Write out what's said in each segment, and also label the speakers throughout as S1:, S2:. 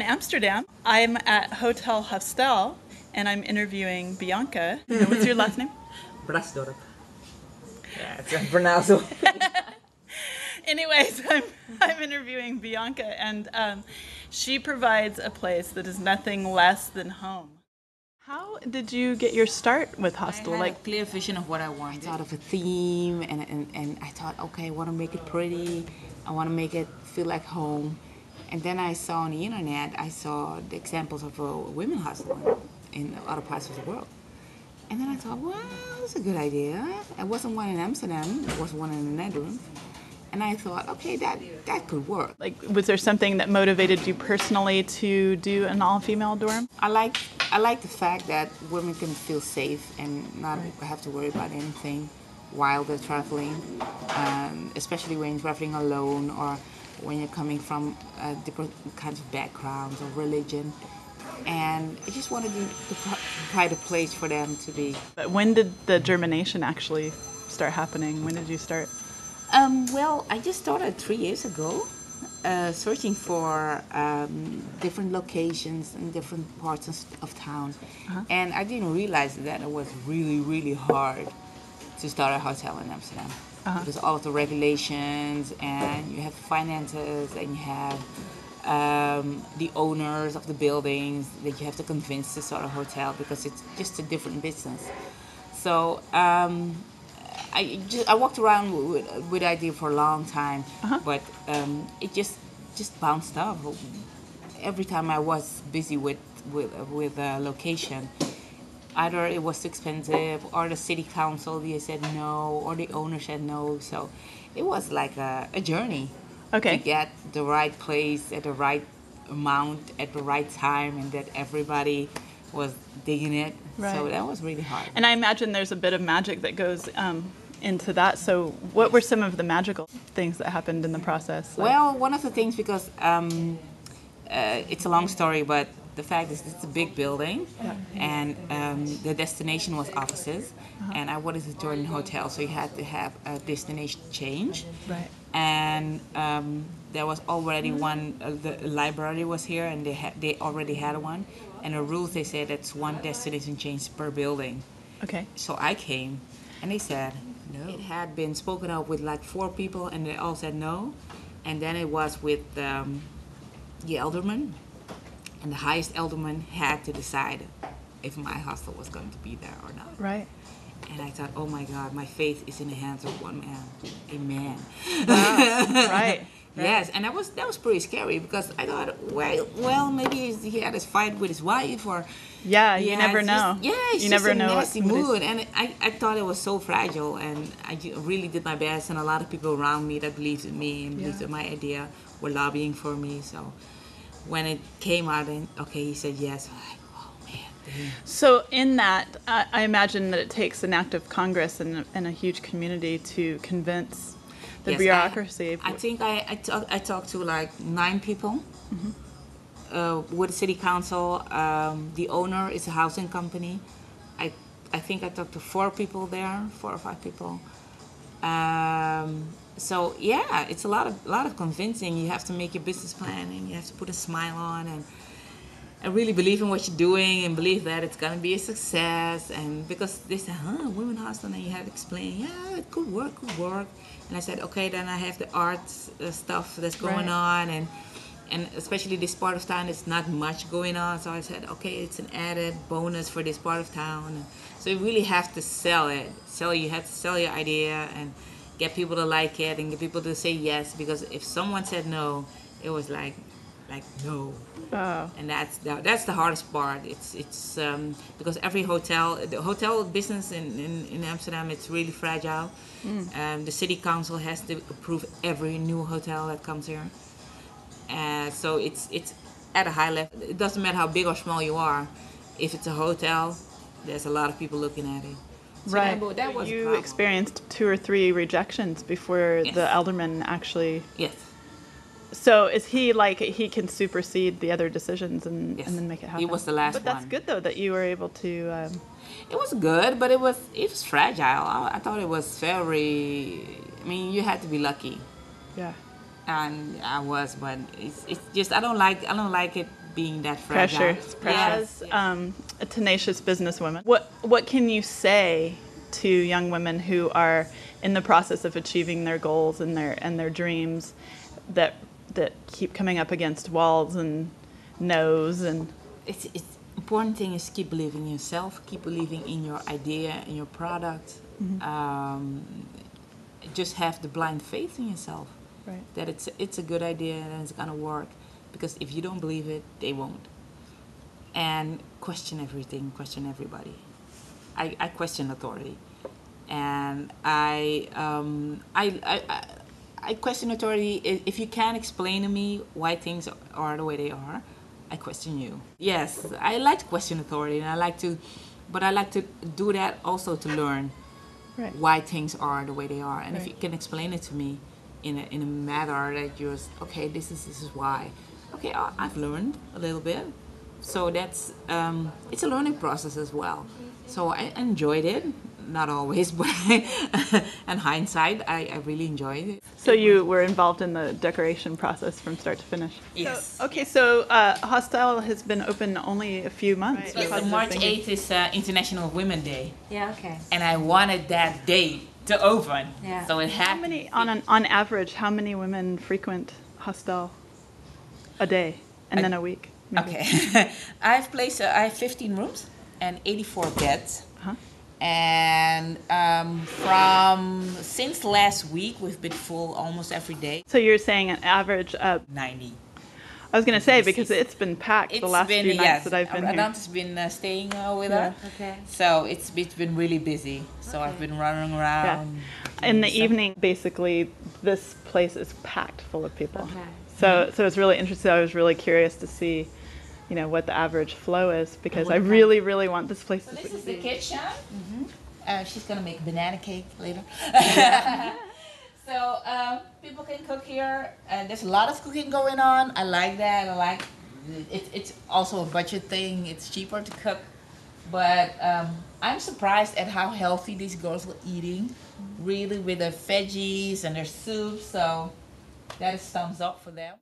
S1: Amsterdam. I'm at Hotel Hostel, and I'm interviewing Bianca. What's your last name?
S2: Brasdorp. Yeah, it's pronounced.
S1: Anyways, I'm interviewing Bianca, and she provides a place that is nothing less than home. How did you get your start with Hostel?
S2: I had a clear vision of what I wanted. I thought of a theme, and I thought, okay, I want to make it pretty. I want to make it feel like home. And then I saw on the internet, I saw the examples of a women hostel in other parts of the world. And then I thought, well, that's a good idea. There wasn't one in Amsterdam. There was one in the Netherlands. And I thought, okay, that could work.
S1: Like, was there something that motivated you personally to do an all-female dorm?
S2: I like the fact that women can feel safe and not have to worry about anything while they're traveling, especially when you're traveling alone or when you're coming from different kinds of backgrounds or religion. And I just wanted to provide a place for them to be.
S1: But when did the germination actually start happening? When did you start?
S2: Well, I just started 3 years ago, searching for different locations in different parts of town. And I didn't realize that it was really, really hard to start a hotel in Amsterdam. Because all of the regulations, and you have finances, and you have the owners of the buildings that you have to convince to start a hotel, because it's just a different business. So I walked around with the idea for a long time, but it just bounced off. Every time I was busy with a location, either it was too expensive, or the city council, they said no, or the owner said no. So it was like a journey to get the right place at the right amount at the right time, and that everybody was digging it.
S1: Right.
S2: So that was really hard.
S1: And I imagine there's a bit of magic that goes into that. So what were some of the magical things that happened in the process?
S2: Well, one of the things, because it's a long story, but the fact is it's a big building, and the destination was offices, and I wanted to join a hotel, so you had to have a destination change.
S1: Right.
S2: And there was already one, the library was here, and they already had one, and the rules, they said that's one destination change per building.
S1: Okay.
S2: So I came, and they said no. It had been spoken of with like 4 people, and they all said no. And then it was with the alderman, and the highest alderman had to decide if my hostel was going to be there or not.
S1: Right.
S2: And I thought, oh my God, my faith is in the hands of one man, a man.
S1: Wow. Right.
S2: Yes, and that was pretty scary, because I thought, well, maybe he had his fight with his wife, or
S1: you never know.
S2: It's
S1: you
S2: just
S1: never
S2: a
S1: know
S2: nasty mood, and I thought it was so fragile, and I really did my best, and a lot of people around me that believed in me and believed in my idea were lobbying for me. So when it came out, and he said yes. I'm like, oh man. Damn.
S1: So in that, I imagine that it takes an act of Congress and a huge community to convince the bureaucracy.
S2: I think I talked to like 9 people with the city council. The owner is a housing company. I think I talked to 4 people there, 4 or 5 people. So yeah, it's a lot of convincing. You have to make your business plan, and you have to put a smile on, and really believe in what you're doing, and believe that it's gonna be a success. And because they said, women hostel, and you have to explain, yeah, it could work. And I said, okay, then I have the arts stuff that's going on, and especially this part of town, it's not much going on. So I said, okay, it's an added bonus for this part of town. So you really have to sell it. You have to sell your idea and get people to like it, and get people to say yes. Because if someone said no, it was like no.
S1: Oh.
S2: And that's the hardest part. It's because every the hotel business in Amsterdam, it's really fragile. The city council has to approve every new hotel that comes here. So it's at a high level. It doesn't matter how big or small you are. If it's a hotel, there's a lot of people looking at it. So
S1: right.
S2: That was
S1: you experienced 2 or 3 rejections before the alderman actually.
S2: Yes.
S1: So is he like he can supersede the other decisions and then make it happen?
S2: He was the last one.
S1: But that's good though that you were able to.
S2: It was good, but it was fragile. I thought it was very. I mean, you had to be lucky.
S1: Yeah.
S2: And I was, but it's just I don't like it being that fragile.
S1: Pressure.
S2: Yes,
S1: As
S2: yes.
S1: a tenacious businesswoman, what can you say to young women who are in the process of achieving their goals and their dreams that keep coming up against walls and no's and
S2: It's important thing is keep believing in yourself, keep believing in your idea, in your product. Just have the blind faith in yourself
S1: right.
S2: that it's a good idea and it's gonna work. Because if you don't believe it, they won't. And question everything, question everybody. I question authority, and I question authority. If you can't explain to me why things are the way they are, I question you. Yes, I like to question authority, and but I like to do that also to learn
S1: Right.
S2: why things are the way they are. And if
S1: Right.
S2: you can explain it to me in a manner that you're okay, this is why. Okay, I've learned a little bit. So that's it's a learning process as well. So I enjoyed it, not always, but in hindsight, I really enjoyed it.
S1: So you were involved in the decoration process from start to finish.
S2: Yes.
S1: So, okay, so Hostel has been open only a few months.
S2: Yes, so
S1: Positive
S2: March
S1: thinking.
S2: 8th is International Women's Day,
S3: Yeah, okay.
S2: and I wanted that day to open.
S3: Yeah.
S2: So it
S1: How
S2: happened.
S1: many on average? How many women frequent Hostel a day and then a week? Maybe?
S2: Okay. I have 15 rooms and 84 beds.
S1: Uh-huh.
S2: And since last week, we've been full almost every day.
S1: So you're saying an average?
S2: 90.
S1: I was going to say because it's been packed the last few nights
S2: yes,
S1: that I've been here.
S2: Ananta's been staying with
S1: Yeah.
S2: her.
S3: Okay.
S2: So it's been really busy. So I've been running around.
S1: In the
S2: doing
S1: evening, basically, this place is packed full of people.
S3: Okay.
S1: So it's really interesting. I was really curious to see, what the average flow is because I really, really want this place
S2: So
S1: to
S2: this is
S1: succeed.
S2: the kitchen. She's gonna make banana cake later. So people can cook here. There's a lot of cooking going on. I like that. I like it's also a budget thing. It's cheaper to cook, but I'm surprised at how healthy these girls are eating. Really, with their veggies and their soup. So that is thumbs up for them.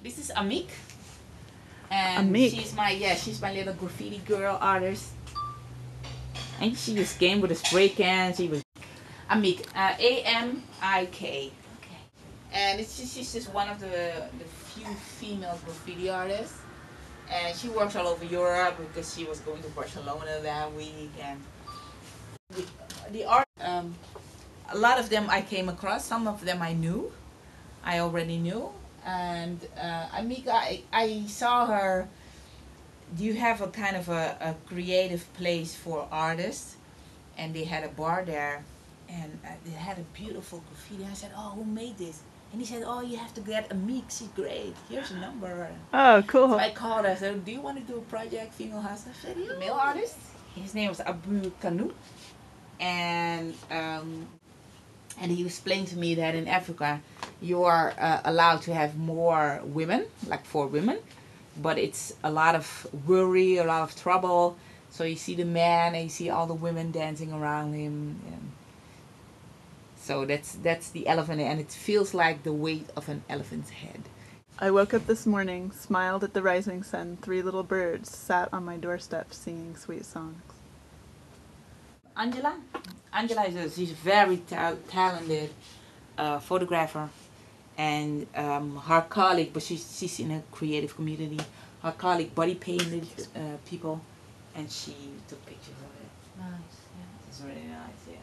S2: This is Amik. And
S1: Amik.
S2: she's my little graffiti girl artist. And she just came with a spray can. She was Amik, A-M-I-K.
S3: Okay.
S2: And she's just one of the few female graffiti artists. And she works all over Europe because she was going to Barcelona that week. And the art. A lot of them I came across. Some of them I already knew. And Amika, I saw her. You have a kind of a creative place for artists, and they had a bar there, and they had a beautiful graffiti. I said, "Oh, who made this?" And he said, "Oh, you have to get Amika. She's great. Here's a number."
S1: Oh, cool.
S2: So I called her. I said, "Do you want to do a project, female hustler?" I said, "Yeah." Male artist. His name was Abu Kanu, and he explained to me that in Africa, you are allowed to have more women, like 4 women, but it's a lot of worry, a lot of trouble. So you see the man, and you see all the women dancing around him. And so that's the elephant, and it feels like the weight of an elephant's head.
S1: I woke up this morning, smiled at the rising sun. 3 little birds sat on my doorstep singing sweet songs.
S2: Angela she's a very talented photographer, and her colleague, but she's in a creative community. Her colleague body painted people, and she took pictures of it.
S3: Nice, yeah.
S2: It's really nice, yeah.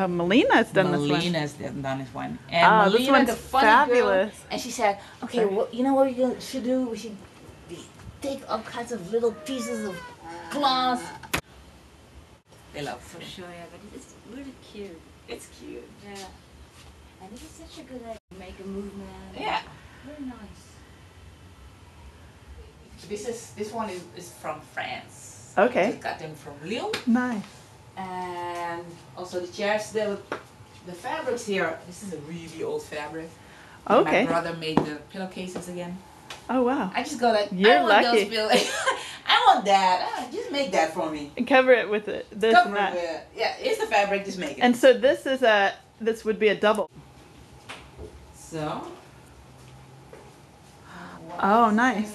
S1: Melina's done this one.
S2: Melina's done this one. And
S1: this
S2: Melina,
S1: one's
S2: the funny
S1: fabulous.
S2: girl, and she said, "Okay, well, you know what we should do? We should take all kinds of little pieces of cloth." They love
S3: For
S2: it.
S3: sure, yeah, but it's really cute.
S2: It's cute.
S3: Yeah. And this is such a good idea. Make a movement.
S2: Yeah.
S3: Very nice.
S2: This one is from France.
S1: Okay.
S2: I just got them from Lille.
S1: Nice.
S2: And also the chairs, the fabrics here. This is a really old fabric.
S1: Okay.
S2: My brother made the pillowcases again.
S1: Oh, wow.
S2: I just go like,
S1: You're
S2: I want
S1: lucky.
S2: those pillows. I want that. Just make that for me.
S1: And cover it with this
S2: Cover
S1: and that.
S2: it with, yeah, it's the fabric. Just make it.
S1: And so this would be a double.
S2: So.
S1: Oh, nice.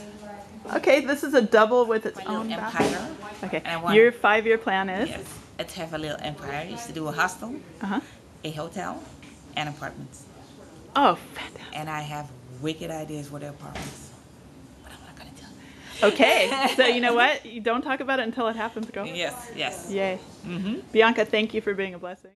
S1: Okay, this is a double with its
S2: My little
S1: own
S2: empire.
S1: bathroom. Okay.
S2: And I want-
S1: Your 5-year plan is?
S2: Yes. Let's have a little empire. I used to do a hostel,
S1: Uh-huh.
S2: a hotel, and apartments.
S1: Oh, fantastic.
S2: And I have wicked ideas for the apartments. But I'm not going to tell you.
S1: Okay. So you know what? You don't talk about it until it happens, girl.
S2: Yes, yes.
S1: Yay.
S2: Mm-hmm.
S1: Bianca, thank you for being a blessing.